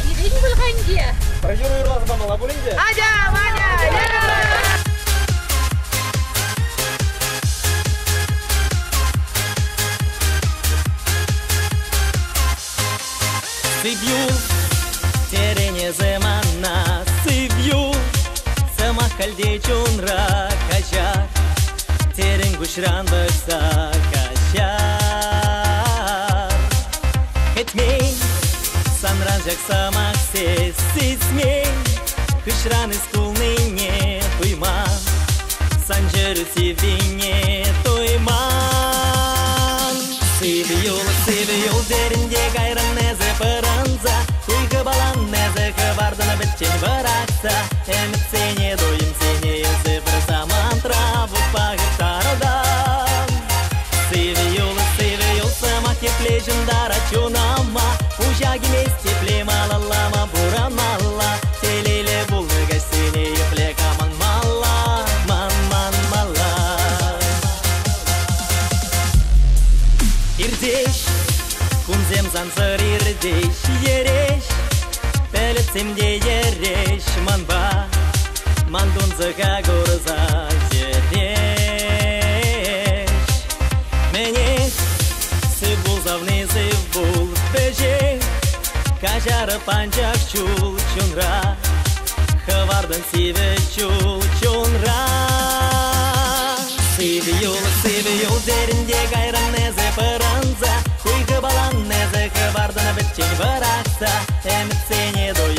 Gidin bulganga. Projur uyurlası bamala bo'lingdi. Ajab, ajab. Сыбью, терене земана, сыбью, сама хальде чунра качар, терен гушран баса качар. Кетмей, санранжак самак сесмей, хышран искулный не туйман, санжеру сивине туйман. Сыбью, деринде гайран незе пыранза, куйгы балан незе кывардына бітчен баракса, эмит сене дойым сене езі бір заман траву пағып шарылдан. Сывью, сама теплежін дара чунама, ужаги мес тепле малалама бурамала, телеле булныға сене епле каман мала, ман мала. Ирдеш, кунзем занзыр ирдеш, ереш, пелетсемде ереш, манба, мандунзыға горза жереш. Мене сыбул завны сыбул бежек, кажары панчак чул чунра, хывардын сиве чул чунра. Сывью, деринде гайран незе пыранза, куйгы балан незе кывардына бітчен баракса, эмит сене дой